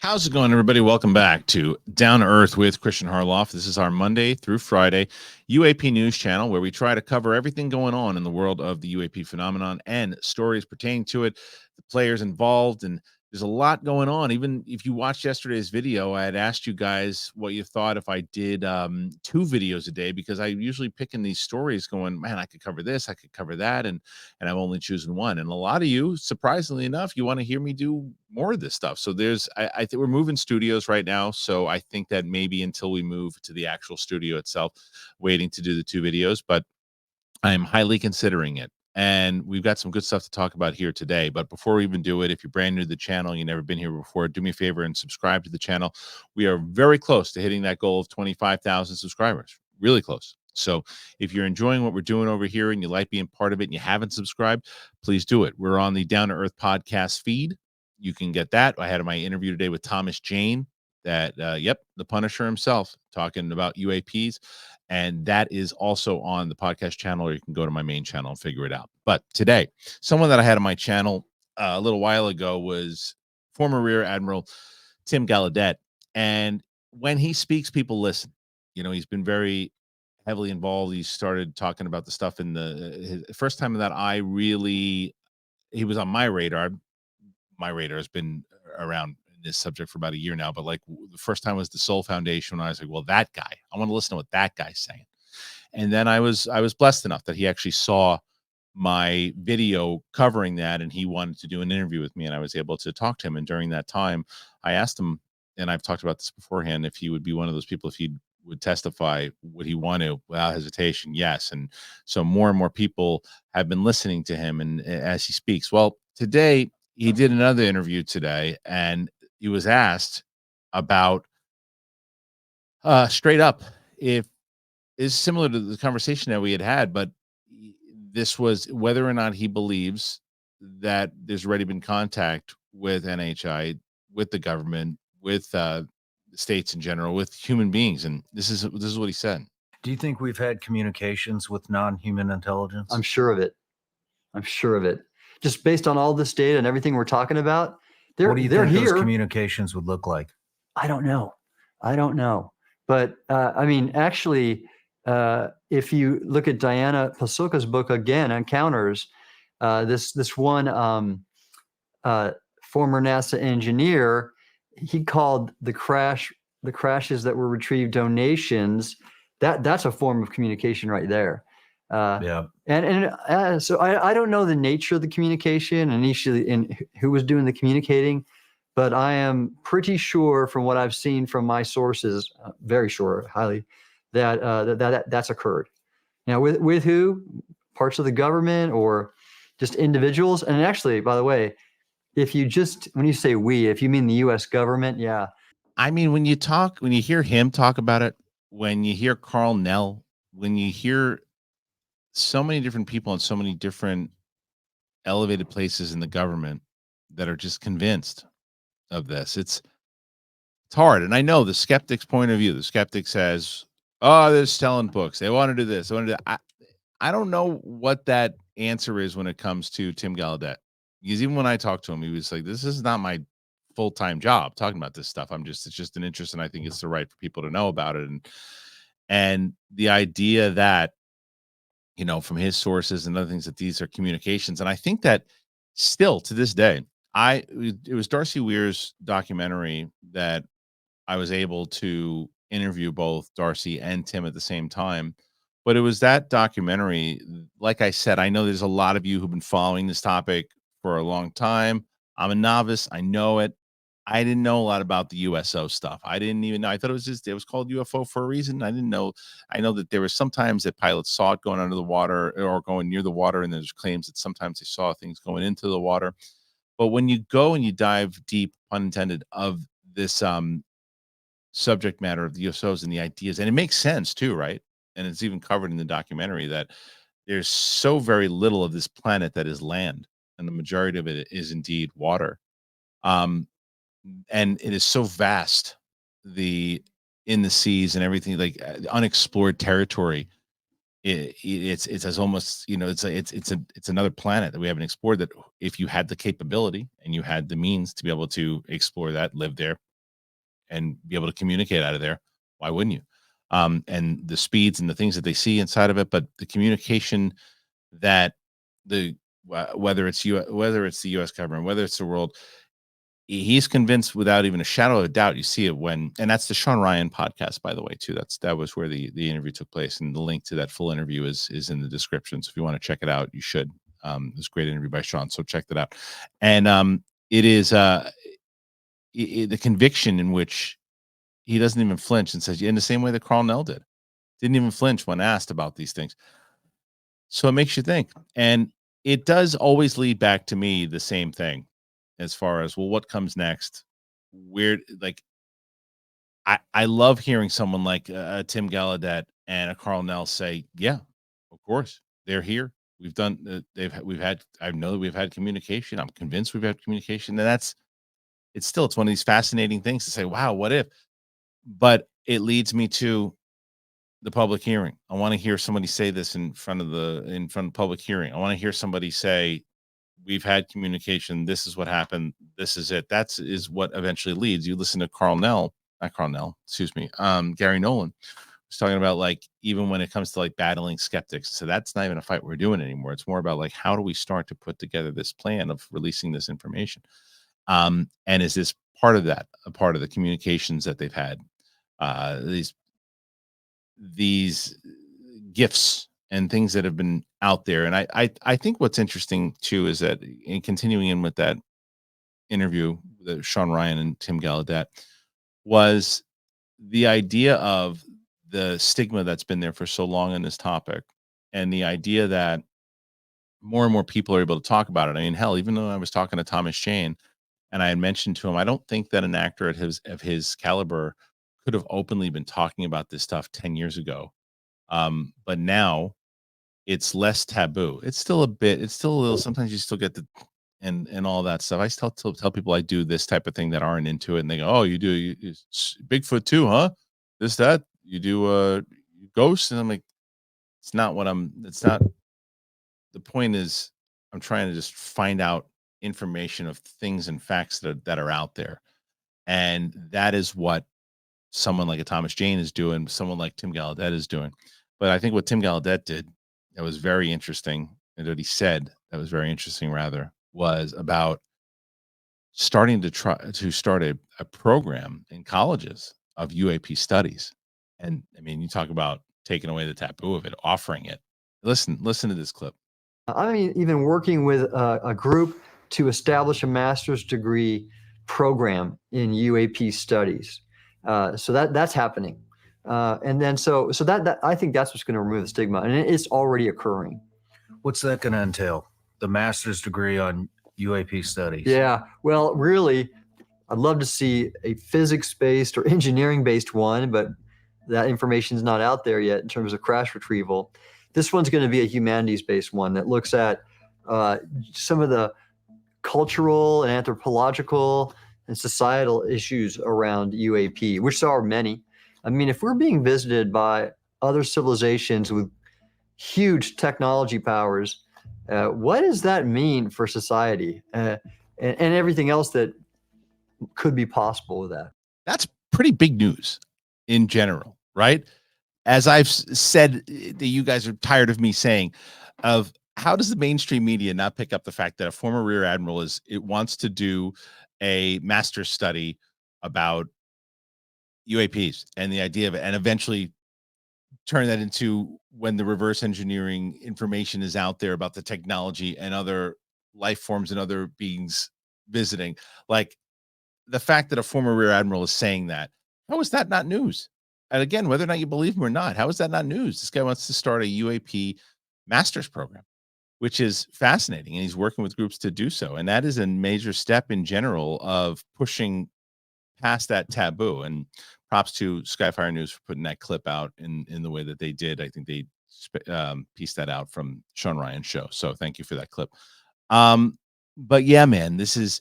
How's it going, everybody? Welcome back to Down to Earth with Kristian Harloff. This is our Monday through Friday UAP news channel where we try to cover everything going on in the world of the UAP phenomenon and stories pertaining to it, the players involved, and there's a lot going on. Even if you watched yesterday's video, I had asked you guys what you thought if I did 2 videos a day, because I usually pick in these stories going, man, I could cover this, I could cover that, and I'm only choosing one. And a lot of you, surprisingly enough, you want to hear me do more of this stuff. So I think we're moving studios right now. So I think that maybe until we move to the actual studio itself, waiting to do the 2 videos, but I'm highly considering it. And we've got some good stuff to talk about here today. But before we even do it, if you're brand new to the channel, you've never been here before, do me a favor and subscribe to the channel. We are very close to hitting that goal of 25,000 subscribers, really close. So if you're enjoying what we're doing over here and you like being part of it and you haven't subscribed, please do it. We're on the Down to Earth podcast feed. You can get that. I had my interview today with Thomas Jane, the Punisher himself, talking about UAPs. And that is also on the podcast channel, or you can go to my main channel and figure it out. But today, someone that I had on my channel a little while ago was former Rear Admiral Tim Gallaudet. And when he speaks, people listen. You know, he's been very heavily involved. He started talking about the stuff in his first time that he was on my radar. My radar has been around this subject for about a year now, but like the first time was the Soul Foundation. When I was like, well, that guy, I want to listen to what that guy's saying. And then I was blessed enough that he actually saw my video covering that, and he wanted to do an interview with me, and I was able to talk to him. And during that time, I asked him, and I've talked about this beforehand, if he would be one of those people, if he would testify, would he want to? Without hesitation, yes. And so more and more people have been listening to him, and as he speaks. Well, today he did another interview today, and he was asked about straight up, if is similar to the conversation that we had, but this was whether or not he believes that there's already been contact with NHI, with the government, with the states in general, with human beings. And this is what he said. Do you think we've had communications with non-human intelligence? I'm sure of it. Just based on all this data and everything we're talking about, what do you think those communications would look like? I don't know. But I mean, actually, if you look at Diana Pasulka's book again, Encounters, this one former NASA engineer, he called the crashes that were retrieved donations. That's a form of communication right there. So I don't know the nature of the communication and who was doing the communicating, but I am pretty sure from what I've seen from my sources, very sure, highly, that's occurred. Now, with who? Parts of the government or just individuals? And actually, by the way, when you say we, if you mean the U.S. government, yeah. I mean, when you hear him talk about it, when you hear Carl Nell, when you hear so many different people in so many different elevated places in the government that are just convinced of this, it's hard. And I know the skeptic's point of view. The skeptic says, oh, they're selling books, they want to do this, they want to do. I don't know what that answer is when it comes to Tim Gallaudet, because even when I talked to him, he was like, this is not my full-time job talking about this stuff. It's just an interest, and I think it's the right for people to know about it. And the idea that, you know, from his sources and other things, that these are communications. And I think that still to this day, it was Darcy Weir's documentary that I was able to interview both Darcy and Tim at the same time. But it was that documentary. Like I said, I know there's a lot of you who've been following this topic for a long time. I'm a novice. I know it. I didn't know a lot about the USO stuff. I didn't even know. I thought it was called UFO for a reason. I didn't know. I know that there was sometimes that pilots saw it going under the water or going near the water, and there's claims that sometimes they saw things going into the water. But when you go and you dive deep, pun intended, of this subject matter of the USOs and the ideas, and it makes sense too, right? And it's even covered in the documentary that there's so very little of this planet that is land, and the majority of it is indeed water. And it is so vast, in the seas and everything, like unexplored territory. It's as almost, you know, it's another planet that we haven't explored, that if you had the capability and you had the means to be able to explore that, live there, and be able to communicate out of there, why wouldn't you? And the speeds and the things that they see inside of it, but the communication that whether it's the U.S. government, whether it's the world, he's convinced without even a shadow of a doubt. You see it and that's the Shawn Ryan podcast, by the way, too. That was where the interview took place, and the link to that full interview is in the description. So if you want to check it out, you should. It's a great interview by Shawn, so check that out. And it is the conviction in which he doesn't even flinch and says, in the same way that Carl Nell didn't even flinch when asked about these things. So it makes you think, and it does always lead back to me the same thing, as far as, well, what comes next? Where, like, I love hearing someone like Tim Gallaudet and a Carl Nell say, yeah, of course, they're here. We've done, I know that we've had communication. I'm convinced we've had communication. And it's one of these fascinating things to say, wow, what if? But it leads me to the public hearing. I want to hear somebody say this in front of the public hearing. I want to hear somebody say, we've had communication. This is what happened. This is it. Is what eventually leads. You listen to Gary Nolan was talking about, like, even when it comes to like battling skeptics. So that's not even a fight we're doing anymore. It's more about, like, how do we start to put together this plan of releasing this information? And is this part of that, a part of the communications that they've had? These gifts and things that have been out there. And I think what's interesting too is that, in continuing in with that interview, the Shawn Ryan and Tim Gallaudet, was the idea of the stigma that's been there for so long in this topic, and the idea that more and more people are able to talk about it. I mean, hell, even though I was talking to Thomas Jane and I had mentioned to him, I don't think that an actor of his caliber could have openly been talking about this stuff 10 years ago. But now it's less taboo. It's still a little, sometimes you still get and all that stuff. I still tell people I do this type of thing that aren't into it, and they go, oh, you do Bigfoot too, huh? That you do ghosts? And I'm like, it's not the point is, I'm trying to just find out information of things and facts that are out there. And that is what someone like a Thomas Jane is doing, someone like Tim Gallaudet is doing. But I think what Tim Gallaudet did that was very interesting, and what he said that was very interesting, rather, was about starting to start a program in colleges of UAP studies. And I mean, you talk about taking away the taboo of it, offering it. Listen to this clip. I mean, even working with a group to establish a master's degree program in UAP studies. So that's happening. And then so that I think that's what's going to remove the stigma, and it's already occurring. What's that going to entail? The master's degree on UAP studies? Yeah, well, really, I'd love to see a physics-based or engineering-based one, but that information is not out there yet in terms of crash retrieval. This one's going to be a humanities-based one that looks at some of the cultural and anthropological and societal issues around UAP, which there are many. I mean, if we're being visited by other civilizations with huge technology powers, what does that mean for society and everything else that could be possible with that? That's pretty big news in general, right? As I've said, that you guys are tired of me saying, of how does the mainstream media not pick up the fact that a former Rear Admiral wants to do a master's study about UAPs and the idea of it, and eventually turn that into, when the reverse engineering information is out there about the technology and other life forms and other beings visiting, like the fact that a former Rear Admiral is saying that, how is that not news? And again, whether or not you believe him or not, how is that not news? This guy wants to start a UAP master's program, which is fascinating, and he's working with groups to do so. And that is a major step in general of pushing past that taboo. And props to Skyfire News for putting that clip out in the way that they did. I think they pieced that out from Shawn Ryan's show. So thank you for that clip. But yeah, man, this is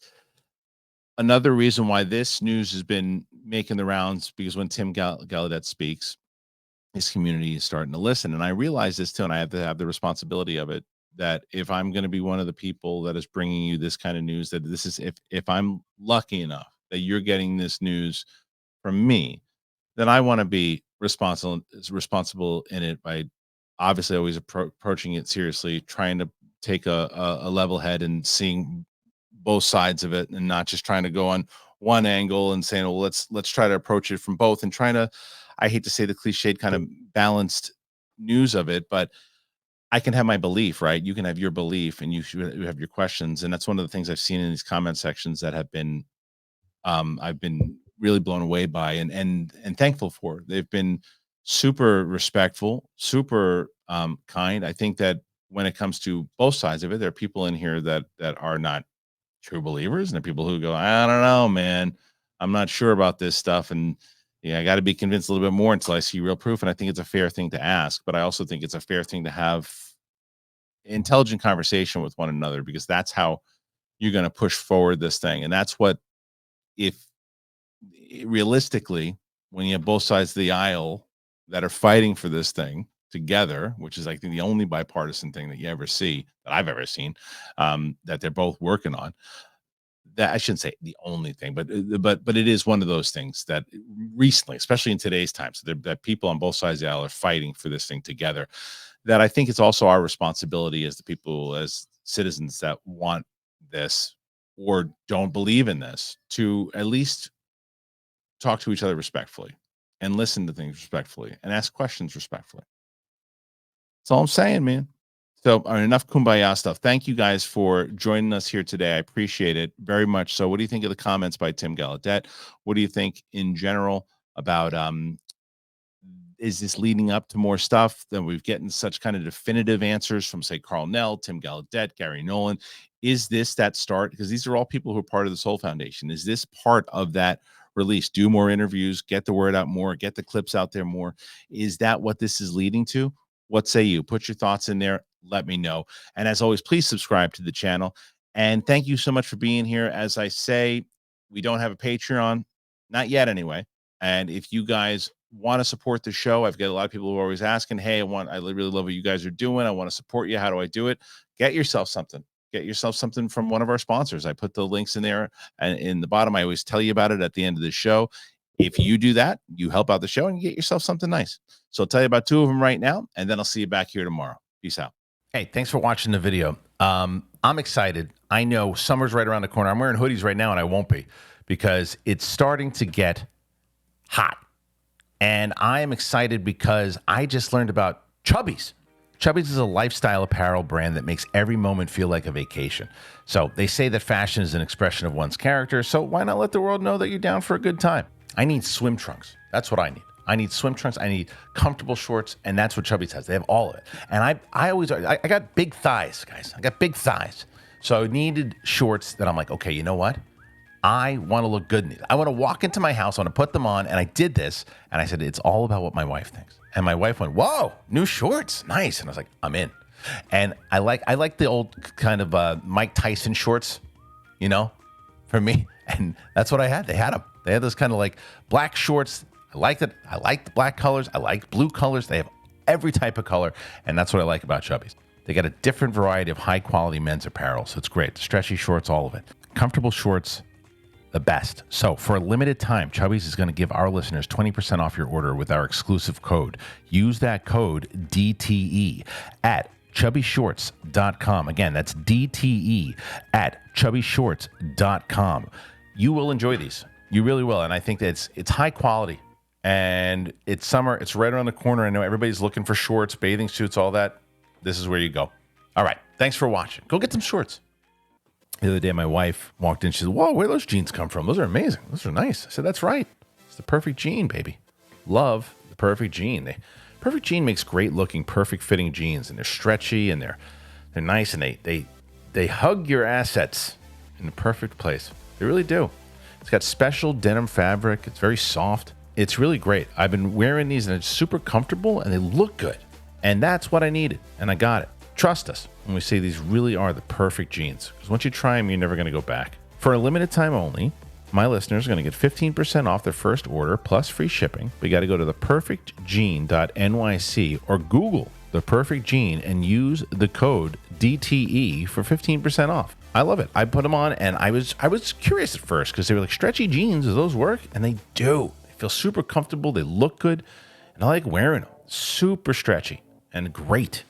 another reason why this news has been making the rounds, because when Tim Gallaudet speaks, his community is starting to listen. And I realize this too, and I have to have the responsibility of it, that if I'm going to be one of the people that is bringing you this kind of news, that this is, if I'm lucky enough that you're getting this news from me, then I want to be responsible in it by obviously always approaching it seriously, trying to take a level head and seeing both sides of it, and not just trying to go on one angle and saying, well, let's try to approach it from both, and trying to, I hate to say the cliched kind of balanced news of it, but I can have my belief, right? You can have your belief, and you have your questions. And that's one of the things I've seen in these comment sections that have been, I've been really blown away by and thankful for. They've been super respectful, super kind. I think that when it comes to both sides of it, there are people in here that are not true believers, and there are people who go, I don't know, man, I'm not sure about this stuff, and yeah, I got to be convinced a little bit more until I see real proof. And I think it's a fair thing to ask, but I also think it's a fair thing to have intelligent conversation with one another, because that's how you're going to push forward this thing. And that's what, if realistically, when you have both sides of the aisle that are fighting for this thing together, which is, I think, the only bipartisan thing that you ever see, that I've ever seen, that they're both working on. That, I shouldn't say the only thing, but it is one of those things that recently, especially in today's times, that people on both sides of the aisle are fighting for this thing together. That I think it's also our responsibility as the people, as citizens that want this or don't believe in this, to at least talk to each other respectfully and listen to things respectfully and ask questions respectfully. That's all I'm saying, man. So enough kumbaya stuff. Thank you guys for joining us here today. I appreciate it very much. So what do you think of the comments by Tim Gallaudet? What do you think in general about, is this leading up to more stuff? That we've gotten such kind of definitive answers from, say, Carl Nell, Tim Gallaudet, Gary Nolan. Is this that start? Because these are all people who are part of the Soul Foundation. Is this part of that release? Do more interviews, get the word out more, get the clips out there more. Is that what this is leading to? What say you? Put your thoughts in there. Let me know. And as always, please subscribe to the channel. And thank you so much for being here. As I say, we don't have a Patreon, not yet anyway. And if you guys want to support the show, I've got a lot of people who are always asking, hey, I really love what you guys are doing. I want to support you. How do I do it? Get yourself something. Get yourself something from one of our sponsors. I put the links in there, and in the bottom, I always tell you about it at the end of the show. If you do that, you help out the show and you get yourself something nice. So I'll tell you about two of them right now, and then I'll see you back here tomorrow. Peace out. Hey, thanks for watching the video. I'm excited. I know summer's right around the corner. I'm wearing hoodies right now, and I won't be, because it's starting to get hot. And I am excited because I just learned about Chubbies. Chubbies is a lifestyle apparel brand that makes every moment feel like a vacation. So they say that fashion is an expression of one's character, so why not let the world know that you're down for a good time? I need swim trunks. That's what I need. I need swim trunks. I need comfortable shorts, and that's what Chubbies has. They have all of it. And I got big thighs, guys. I got big thighs. So I needed shorts that I'm like, okay, you know what? I want to look good in these. I want to walk into my house, I want to put them on, and I did this, and I said, it's all about what my wife thinks. And my wife went, whoa, new shorts, nice. And I was like, I'm in. And I like the old kind of Mike Tyson shorts, you know, for me. And that's what I had. They had them. They had those kind of like black shorts. I liked it. I like the black colors. I like blue colors. They have every type of color, and that's what I like about Chubbies. They got a different variety of high-quality men's apparel, so it's great. Stretchy shorts, all of it. Comfortable shorts, the best. So for a limited time, Chubbies is going to give our listeners 20% off your order with our exclusive code. Use that code DTE at chubbyshorts.com. Again, that's DTE at chubbyshorts.com. You will enjoy these. You really will. And I think that it's high quality, and it's summer. It's right around the corner. I know everybody's looking for shorts, bathing suits, all that. This is where you go. All right. Thanks for watching. Go get some shorts. The other day, my wife walked in. She said, whoa, where do those jeans come from? Those are amazing. Those are nice. I said, that's right. It's the perfect jean, baby. Love the perfect jean. Perfect jean makes great looking, perfect fitting jeans, and they're stretchy, and they're nice, and they hug your assets in the perfect place. They really do. It's got special denim fabric. It's very soft. It's really great. I've been wearing these, and it's super comfortable, and they look good. And that's what I needed, and I got it. Trust us when we say these really are the perfect jeans, because once you try them, you're never going to go back. For a limited time only, my listeners are going to get 15% off their first order plus free shipping. We got to go to theperfectjean.nyc or Google The Perfect Jean and use the code DTE for 15% off. I love it. I put them on, and I was curious at first because they were like, stretchy jeans, do those work? And they do. They feel super comfortable. They look good. And I like wearing them. Super stretchy and great.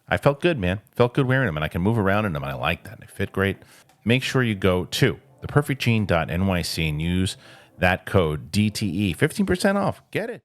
I felt good, man. Felt good wearing them, and I can move around in them, and I like that. They fit great. Make sure you go to theperfectjean.nyc and use that code DTE. 15% off. Get it.